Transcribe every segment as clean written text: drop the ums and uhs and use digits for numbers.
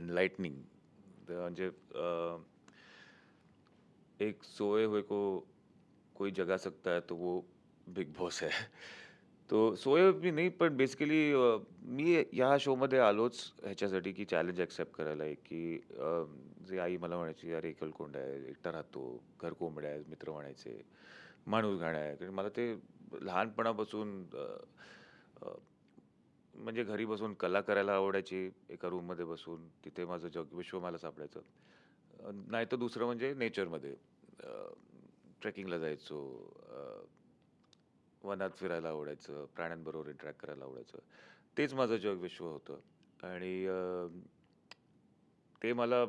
Enlightening म्हणजे एक सोए हुए को कोई जगा सकता है तो वो बिग बॉस है. तो सोए मी नाही पण बेसिकली मी ह्या शोमध्ये आलोच ह्याच्यासाठी की चॅलेंज एक्सेप्ट करायला आहे की जे आई मला म्हणायची, "अरे एकलकोंडा आहे, एकटा राहतो, घर कोंबड्या आहेत," मित्र म्हणायचे, "माणूस घाण आहे." कारण मला ते लहानपणापासून अ, म्हणजे घरी बसून कला करायला आवडायची, एका रूममध्ये बसून. तिथे माझं जग विश्व मला सापडायचं. नाहीतर दुसरं म्हणजे नेचरमध्ये ट्रेकिंगला जायचो. वनात फिरायला आवडायचं, प्राण्यांबरोबर इंटरॅक्ट करायला आवडायचं. तेच माझं जग-विश्व होतं आणि ते मला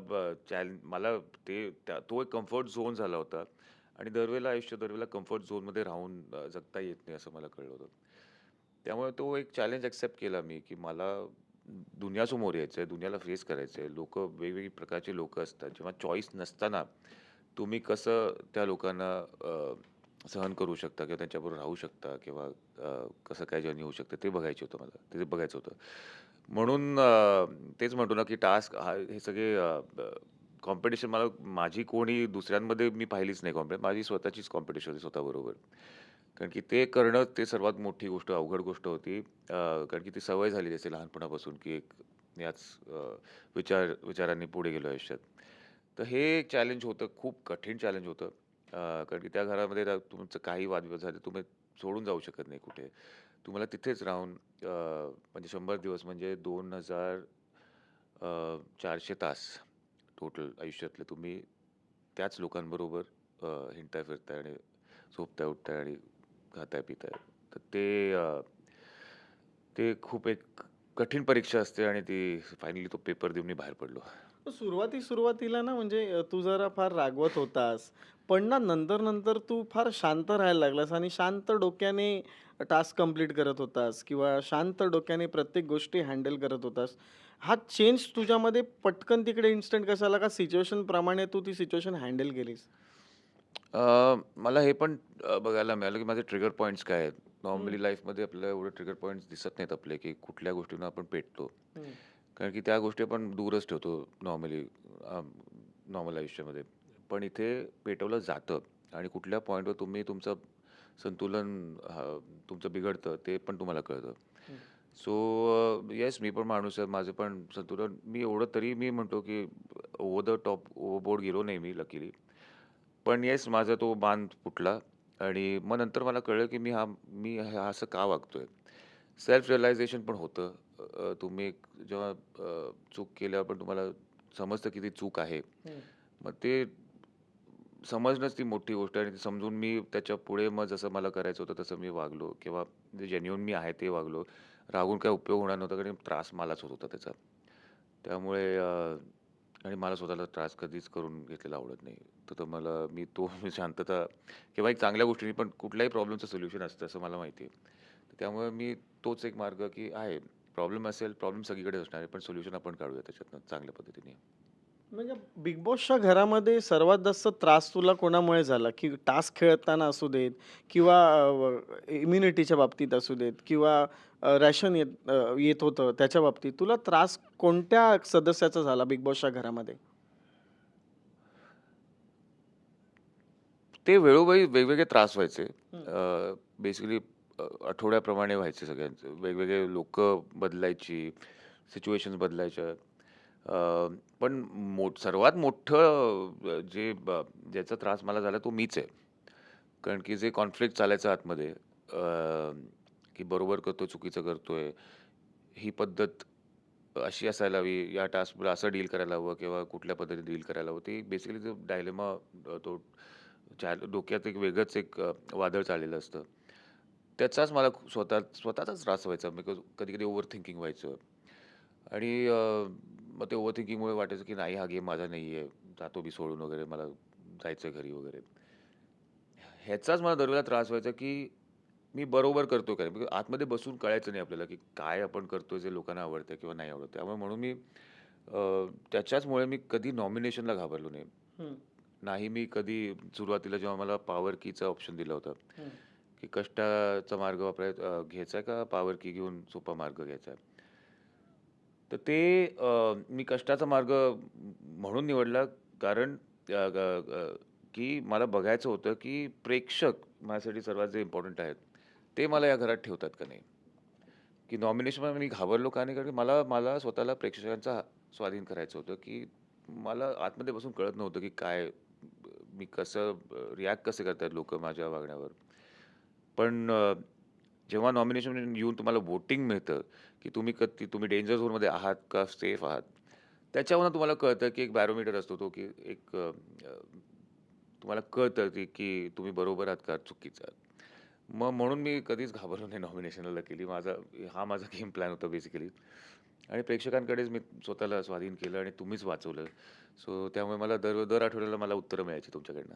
मला तो एक कम्फर्ट झोन झाला होता आणि दरवेळेला कम्फर्ट झोनमध्ये राहून जगता येत नाही असं मला कळलं होतं. त्यामुळे तो एक चॅलेंज एक्सेप्ट केला मी, की मला दुनियासमोर यायचं आहे, दुनियाला फेस करायचं आहे. वेगवेगळी प्रकारची लोकं असतात. जेव्हा चॉईस नसताना तुम्ही कसं त्या लोकांना सहन करू शकता किंवा त्यांच्याबरोबर राहू शकता किंवा कसं काय जर्नी होऊ शकते ते बघायचं होतं मला. ते बघायचं होतं. म्हणून तेच म्हणतो ना, की टास्क हे सगळे कॉम्पिटिशन माझी कोणी दुसऱ्यांमध्ये मी पाहिलीच नाही माझी स्वतःचीच कॉम्पिटिशन होती स्वतःबरोबर. कारण की ते करणं ते सर्वात मोठी गोष्ट, अवघड गोष्ट होती. कारण की ती सवय झालेली असते लहानपणापासून, की एक याच विचारांनी पुढे गेलो आयुष्यात. तर हे एक चॅलेंज होतं, खूप कठीण चॅलेंज होतं. कारण की त्या घरामध्ये तुमचं काही वादविवाद झाले, तुम्ही सोडून जाऊ शकत नाही कुठे. तुम्हाला तिथेच राहून म्हणजे 100 दिवस म्हणजे 2000 400 तास टोटल आयुष्यातले तुम्ही त्याच लोकांबरोबर हिंडताय-फिरताय आणि झोपताय-उठताय आणि खाताय-पिताय. तर ते खूप एक कठीण परीक्षा असते आणि ती फायनली तो पेपर देऊन मी बाहेर पडलो. तर सुरुवातीला ना म्हणजे तू जरा फार रागवत होतास. पण ना नंतर तू फार शांत राहायला लागलास आणि शांत डोक्याने टास्क कंप्लीट करत होतास किंवा शांत डोक्याने प्रत्येक गोष्टी हँडल करत होतास. हा चेंज तुझ्यामध्ये पटकन तिकडे इन्स्टंट कसा आला का सिच्युएशन प्रमाणे तू ती सिच्युएशन हँडल केलीस? मला हे पण बघायला मिळालं, की माझे ट्रिगर पॉइंट्स काय आहेत. हं, नॉर्मली लाईफमध्ये आपल्याला एवढे ट्रिगर पॉइंट्स दिसत नाहीत आपले, की कुठल्या गोष्टींना आपण पेटतो. हं. कारण की त्या गोष्टी आपण दूरच ठेवतो नॉर्मली नॉर्मल आयुष्यामध्ये. पण इथे पेटवलं जातं आणि कुठल्या पॉइंटवर तुम्ही तुमचं संतुलन तुमचं बिघडतं ते पण तुम्हाला कळतं. हं. सो येस मी पण माणूस आहे. माझं पण संतुलन मी एवढं तरी मी म्हणतो, की ओव्हरबोर्ड गेलो नाही मी लकीली. पण येस माझा तो बांध फुटला आणि मग नंतर मला कळलं, की मी असं का वागतोय? सेल्फ रिअलायझेशन पण होतं. तुम्ही जेव्हा चूक केल्यावर पण तुम्हाला समजतं की ती चूक आहे. हं. मग ते समजणंच ती मोठी गोष्ट आहे आणि ते समजून मी त्याच्यापुढे मग जसं मला करायचं होतं तसं मी वागलो किंवा जे जेन्युइन मी आहे ते वागलो. रागून काही उपयोग होणार नव्हता कारण त्रास मलाच होत होता त्याचा. त्यामुळे आणि मला स्वतःला त्रास कधीच करून घेतलेला आवडत नाही. तर मी शांतता किंवा एक चांगल्या गोष्टींनी पण कुठल्याही प्रॉब्लेमचं सोल्युशन असतं असं मला माहिती आहे. त्यामुळे मी तोच एक मार्ग की आहे प्रॉब्लेम असेल, प्रॉब्लेम सगळीकडेच असणार आहे, पण सोल्युशन आपण काढूया त्याच्यातनं चांगल्या पद्धतीने. म्हणजे बिग बॉसच्या घरामध्ये सर्वात जास्त त्रास तुला कोणामुळे झाला? की टास्क खेळताना असू देत किंवा इम्युनिटीच्या बाबतीत असू देत किंवा रॅशन येत होतं त्याच्या बाबतीत. तुला त्रास कोणत्या सदस्याचा झाला बिग बॉसच्या घरामध्ये? ते वेळोवेळी वेगवेगळे त्रास व्हायचे. हं, बेसिकली आठवड्याप्रमाणे व्हायचे सगळ्यांचे. वेगवेगळे लोकं बदलायची, सिच्युएशन्स बदलायच्या. अ, पण सर्वात मोठं ज्याचा त्रास मला झाला तो मीच आहे. कारण की जे कॉन्फ्लिक्ट चालायचं आतमध्ये की बरोबर करतोय, चुकीचं करतोय, ही पद्धत अशी असायला हवी, या टास्कला असं डील करायला हवं किंवा कुठल्या पद्धतीने डील करायला हवं. ते बेसिकली जो डायलेमा तो डोक्यात एक वेगळंच एक वादळ चाललेलं असतं. त्याचाच मला स्वतःचाच त्रास व्हायचा. बिकॉज कधी-कधी ओव्हर थिंकिंग व्हायचं आणि मग ते ओव्हर थिंकिंगमुळे वाटायचं की नाही हा गेम माझा नाहीये. जातो मी सोडून वगैरे मला जायचं घरी वगैरे. ह्याचाच मला दरवेळेला त्रास व्हायचा की मी बरोबर करतोय काय? बिकॉज आतमध्ये बसून कळायचं नाही आपल्याला की काय आपण करतोय जे लोकांना आवडतं किंवा नाही आवडत. त्यामुळे म्हणून त्याच्याचमुळे मी कधी नॉमिनेशनला घाबरलो नाही. हं, नाही मी कधी सुरुवातीला जेव्हा मला पॉवर कीचा ऑप्शन दिला होता, हं. की कष्टाचा मार्ग घ्यायचा आहे का पॉवर की घेऊन सोपा मार्ग घ्यायचा आहे? तर ते मी कष्टाचा मार्ग म्हणून निवडला कारण अ, ग अ, की मला बघायचं होतं की प्रेक्षक माझ्यासाठी सर्वात जे इम्पोर्टंट आहेत, ते मला या घरात ठेवतात का नाही? की नॉमिनेशनमध्ये मी घाबरलो का नाही? कारण की मला मला स्वतःला प्रेक्षकांचा स्वाधीन करायचं होतं, की मला आतमध्ये बसून कळत नव्हतं, की काय मी कसं रिॲक्ट कसे करतायत लोकं माझ्या वागण्यावर. पण जेव्हा नॉमिनेशन येऊन तुम्हाला व्होटिंग मिळतं, की तुम्ही डेंजर झोनमध्ये आहात का सेफ आहात? त्याच्यावरून तुम्हाला कळतं, की एक बॅरोमीटर असतो तो, की एक तुम्हाला कळतं, की तुम्ही बरोबर आहात का चुकीचं आहात. म्हणून मी कधीच घाबरलो नाही नॉमिनेशनला लकीली. हा माझा गेम प्लॅन होता बेसिकली आणि प्रेक्षकांकडेच मी स्वतःला स्वाधीन केलं आणि तुम्हीच वाचवलं. सो त्यामुळे मला दर दर आठवड्याला मला उत्तरं मिळायची तुमच्याकडनं.